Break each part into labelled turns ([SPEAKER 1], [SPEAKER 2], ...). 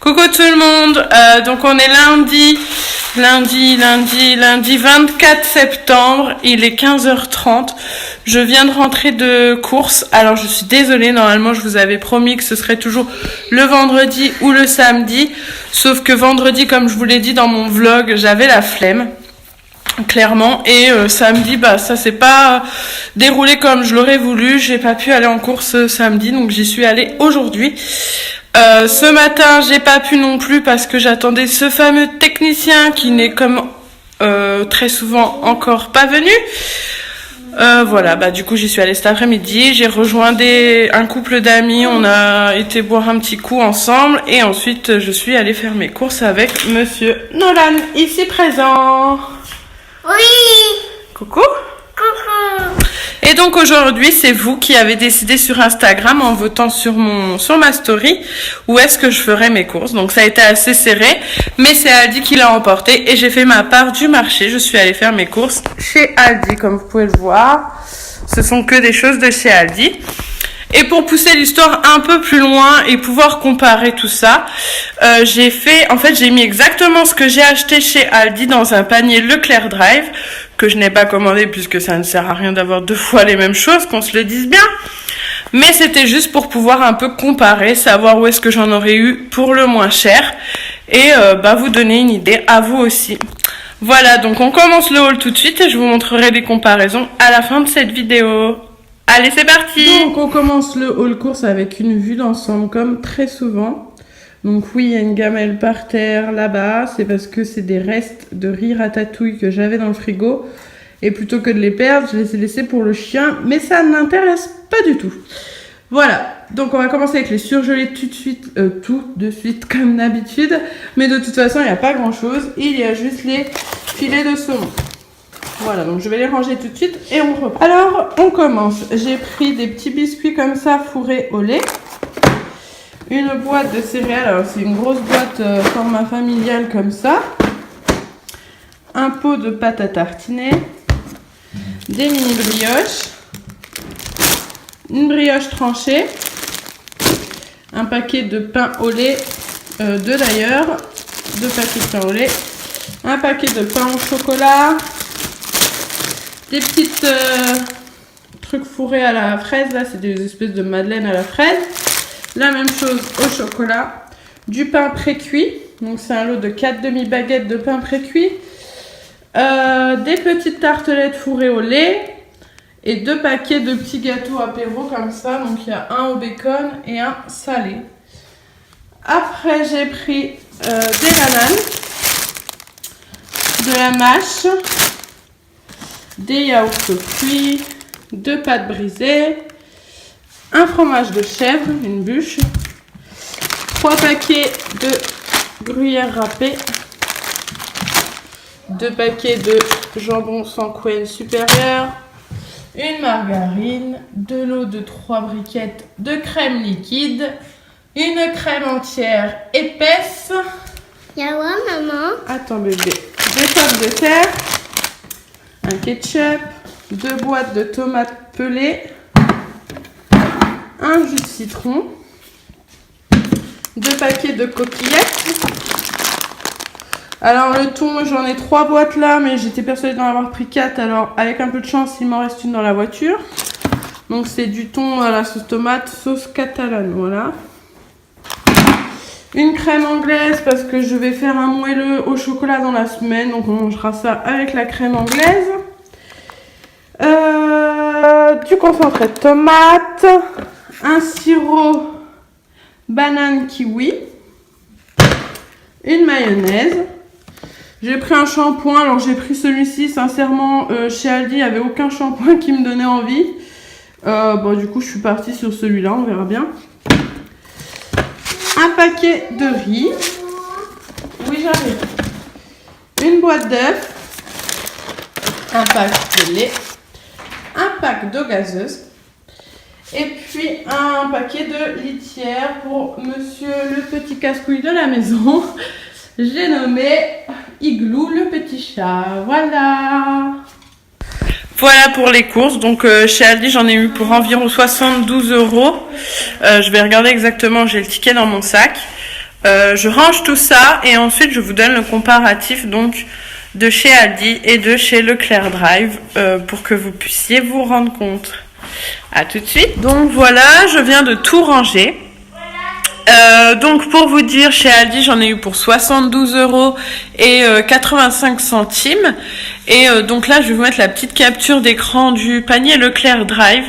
[SPEAKER 1] Coucou tout le monde, donc on est lundi 24 septembre, il est 15h30, je viens de rentrer de course, alors je suis désolée, normalement je vous avais promis que ce serait toujours le vendredi ou le samedi, sauf que vendredi, comme je vous l'ai dit dans mon vlog, j'avais la flemme. Clairement, et samedi, ça s'est pas déroulé comme je l'aurais voulu, j'ai pas pu aller en course samedi, donc j'y suis allée aujourd'hui. Ce matin, j'ai pas pu non plus parce que j'attendais ce fameux technicien qui n'est comme très souvent encore pas venu. Voilà, du coup j'y suis allée cet après-midi, j'ai rejoint un couple d'amis, on a été boire un petit coup ensemble et ensuite je suis allée faire mes courses avec monsieur Nolan, ici présent.
[SPEAKER 2] Oui.
[SPEAKER 1] Coucou.
[SPEAKER 2] Coucou.
[SPEAKER 1] Et donc aujourd'hui, c'est vous qui avez décidé sur Instagram en votant sur ma story où est-ce que je ferais mes courses. Donc ça a été assez serré, mais c'est Aldi qui l'a emporté et j'ai fait ma part du marché. Je suis allée faire mes courses chez Aldi, comme vous pouvez le voir. Ce sont que des choses de chez Aldi. Et pour pousser l'histoire un peu plus loin et pouvoir comparer tout ça, j'ai mis exactement ce que j'ai acheté chez Aldi dans un panier Leclerc Drive, que je n'ai pas commandé puisque ça ne sert à rien d'avoir deux fois les mêmes choses, qu'on se le dise bien. Mais c'était juste pour pouvoir un peu comparer, savoir où est-ce que j'en aurais eu pour le moins cher et vous donner une idée à vous aussi. Voilà, donc on commence le haul tout de suite et je vous montrerai les comparaisons à la fin de cette vidéo. Allez, c'est parti! Donc, on commence le haul course avec une vue d'ensemble, comme très souvent. Donc, oui, il y a une gamelle par terre là-bas. C'est parce que c'est des restes de riz ratatouille que j'avais dans le frigo. Et plutôt que de les perdre, je les ai laissés pour le chien. Mais ça ne m'intéresse pas du tout. Voilà. Donc, on va commencer avec les surgelés tout de suite, comme d'habitude. Mais de toute façon, il n'y a pas grand-chose. Il y a juste les filets de saumon. Voilà, donc je vais les ranger tout de suite et on reprend. Alors, on commence. J'ai pris des petits biscuits comme ça, fourrés au lait. Une boîte de céréales, alors c'est une grosse boîte format familial comme ça. Un pot de pâte à tartiner. Des mini brioches. Une brioche tranchée. Un paquet de pain au lait, deux d'ailleurs. Deux paquets de pain au lait. Un paquet de pain au chocolat. Des petites trucs fourrés à la fraise, là c'est des espèces de madeleines à la fraise. La même chose au chocolat. Du pain pré-cuit, donc c'est un lot de 4 demi-baguettes de pain pré-cuit. Des petites tartelettes fourrées au lait. Et 2 paquets de petits gâteaux apéro comme ça, donc il y a un au bacon et un salé. Après j'ai pris des bananes, de la mâche, des yaourts cuits, 2 pâtes brisées, un fromage de chèvre, une bûche, 3 paquets de gruyère râpée, 2 paquets de jambon sans couenne supérieure, une margarine, 2 lots de 3 briquettes de crème liquide, une crème entière épaisse.
[SPEAKER 2] Yawa, maman.
[SPEAKER 1] Attends bébé, 2 pommes de terre. Un ketchup, 2 boîtes de tomates pelées, un jus de citron, 2 paquets de coquillettes. Alors le thon, j'en ai 3 boîtes là, mais j'étais persuadée d'en avoir pris 4. Alors avec un peu de chance, il m'en reste une dans la voiture. Donc c'est du thon à la sauce tomate, sauce catalane, voilà. Une crème anglaise parce que je vais faire un moelleux au chocolat dans la semaine. Donc on mangera ça avec la crème anglaise. Du concentré de tomate. Un sirop banane kiwi. Une mayonnaise. J'ai pris un shampoing. Alors j'ai pris celui-ci. Sincèrement, chez Aldi, il n'y avait aucun shampoing qui me donnait envie. Du coup, je suis partie sur celui-là. On verra bien. Un paquet de riz. Oui, j'arrive. Une boîte d'œufs. Un pack de lait. Un pack d'eau gazeuse. Et puis un paquet de litières pour monsieur le petit casse-couille de la maison. J'ai nommé Igloo le petit chat. Voilà. Voilà pour les courses. Donc chez Aldi, j'en ai eu pour environ 72 €. Je vais regarder exactement, j'ai le ticket dans mon sac. Je range tout ça et ensuite je vous donne le comparatif donc de chez Aldi et de chez Leclerc Drive pour que vous puissiez vous rendre compte. À tout de suite. Donc voilà, je viens de tout ranger. Donc pour vous dire, chez Aldi, j'en ai eu pour 72 € et 85 centimes. Et donc là, je vais vous mettre la petite capture d'écran du panier Leclerc Drive.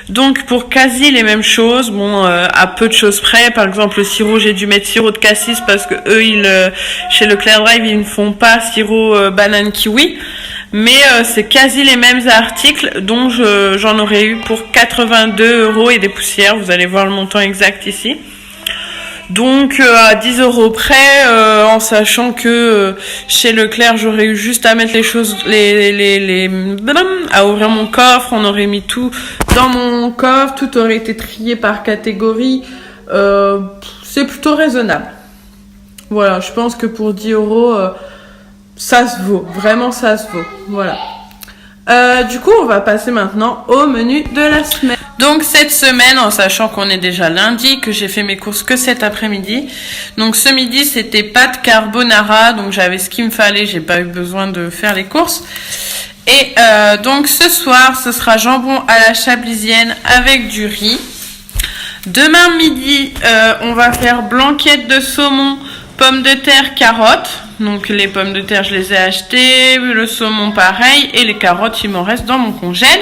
[SPEAKER 1] Donc pour quasi les mêmes choses, bon, à peu de choses près. Par exemple, le sirop, j'ai dû mettre sirop de cassis parce que eux, chez Leclerc Drive, ils ne font pas sirop banane kiwi. Mais c'est quasi les mêmes articles, dont j'en aurais eu pour 82 € et des poussières. Vous allez voir le montant exact ici. Donc à 10 € près, en sachant que chez Leclerc, j'aurais eu juste à mettre les choses, à ouvrir mon coffre, on aurait mis tout dans mon coffre, tout aurait été trié par catégorie. C'est plutôt raisonnable. Voilà, je pense que pour 10 €, ça se vaut, vraiment ça se vaut. Voilà. Du coup, on va passer maintenant au menu de la semaine. Donc cette semaine, en sachant qu'on est déjà lundi, que j'ai fait mes courses que cet après-midi. Donc ce midi, c'était pâte carbonara, donc j'avais ce qu'il me fallait, j'ai pas eu besoin de faire les courses. Et donc ce soir, ce sera jambon à la chablisienne avec du riz. Demain midi, on va faire blanquette de saumon, pommes de terre, carottes. Donc les pommes de terre, je les ai achetées, le saumon pareil, et les carottes, il m'en reste dans mon congèle.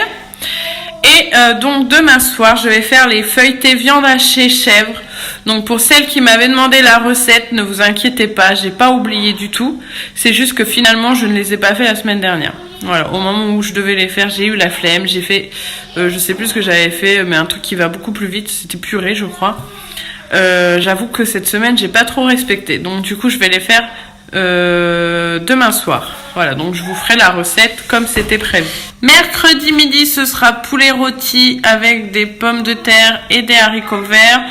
[SPEAKER 1] Et donc demain soir, je vais faire les feuilletés viande hachée chèvre. Donc pour celles qui m'avaient demandé la recette, ne vous inquiétez pas, j'ai pas oublié du tout. C'est juste que finalement, je ne les ai pas fait la semaine dernière. Voilà, au moment où je devais les faire, j'ai eu la flemme. J'ai fait, je sais plus ce que j'avais fait, mais un truc qui va beaucoup plus vite, c'était purée, je crois. J'avoue que cette semaine, j'ai pas trop respecté. Donc du coup, je vais les faire demain soir. Voilà, donc je vous ferai la recette comme c'était prévu. Mercredi midi, ce sera poulet rôti avec des pommes de terre et des haricots verts.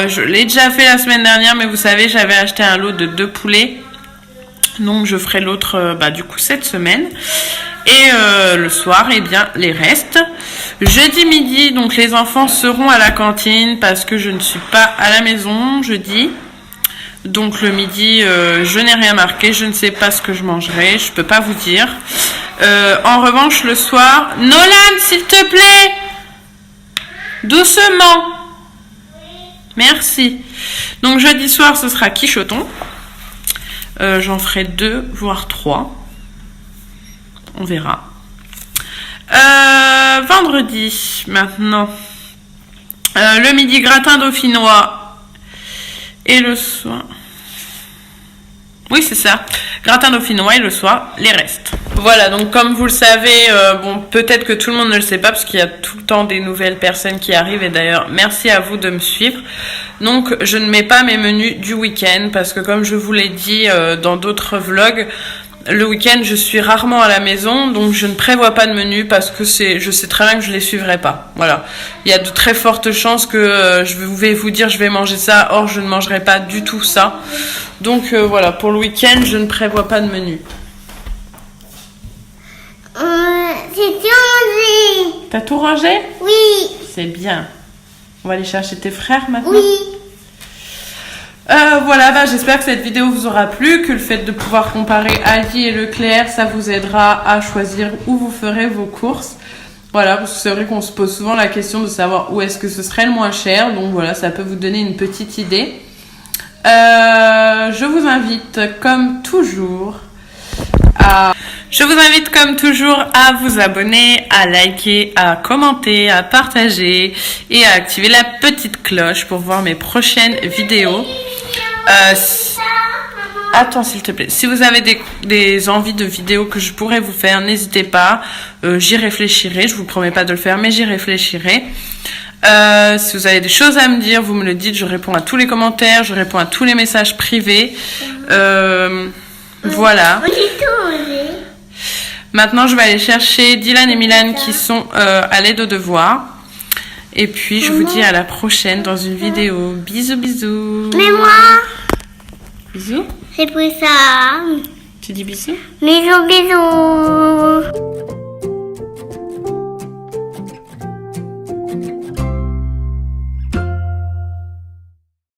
[SPEAKER 1] Je l'ai déjà fait la semaine dernière, mais vous savez, j'avais acheté un lot de 2 poulets. Donc je ferai l'autre du coup cette semaine. Et le soir, eh bien, les restes. Jeudi midi, donc les enfants seront à la cantine parce que je ne suis pas à la maison jeudi. Donc le midi, je n'ai rien marqué, je ne sais pas ce que je mangerai, je peux pas vous dire. En revanche, le soir, Nolan, s'il te plaît, doucement. Merci. Donc jeudi soir, ce sera quichoton. J'en ferai 2, voire 3. On verra. Vendredi, maintenant. Le midi, gratin dauphinois. Et le soir... Oui, c'est ça. Gratin dauphinois et le soir, les restes. Voilà, donc comme vous le savez, bon, peut-être que tout le monde ne le sait pas parce qu'il y a tout le temps des nouvelles personnes qui arrivent. Et d'ailleurs, merci à vous de me suivre. Donc, je ne mets pas mes menus du week-end parce que comme je vous l'ai dit dans d'autres vlogs, le week-end, je suis rarement à la maison, donc je ne prévois pas de menu parce que je sais très bien que je les suivrai pas. Voilà. Il y a de très fortes chances que je vais vous dire je vais manger ça, or je ne mangerai pas du tout ça. Donc voilà, pour le week-end, je ne prévois pas de menu.
[SPEAKER 2] C'est tout rangé.
[SPEAKER 1] T'as tout rangé?
[SPEAKER 2] Oui.
[SPEAKER 1] C'est bien. On va aller chercher tes frères maintenant?
[SPEAKER 2] Oui.
[SPEAKER 1] Voilà, j'espère que cette vidéo vous aura plu, que le fait de pouvoir comparer Aldi et Leclerc, ça vous aidera à choisir où vous ferez vos courses. Voilà, parce que c'est vrai qu'on se pose souvent la question de savoir où est-ce que ce serait le moins cher. Donc voilà, ça peut vous donner une petite idée. Je vous invite comme toujours à vous abonner, à liker, à commenter, à partager et à activer la petite cloche pour voir mes prochaines vidéos. Attends s'il te plaît, si vous avez des envies de vidéos que je pourrais vous faire, n'hésitez pas, j'y réfléchirai, je vous promets pas de le faire mais j'y réfléchirai. Si vous avez des choses à me dire, vous me le dites, je réponds à tous les commentaires, je réponds à tous les messages privés. Voilà. Maintenant je vais aller chercher Dylan et Milan qui sont à l'aide aux devoirs. Et puis, je vous dis à la prochaine dans une vidéo. Bisous, bisous.
[SPEAKER 2] Mais moi,
[SPEAKER 1] Bisous.
[SPEAKER 2] j'ai pris ça.
[SPEAKER 1] Tu dis bisous?
[SPEAKER 2] Bisous, bisous.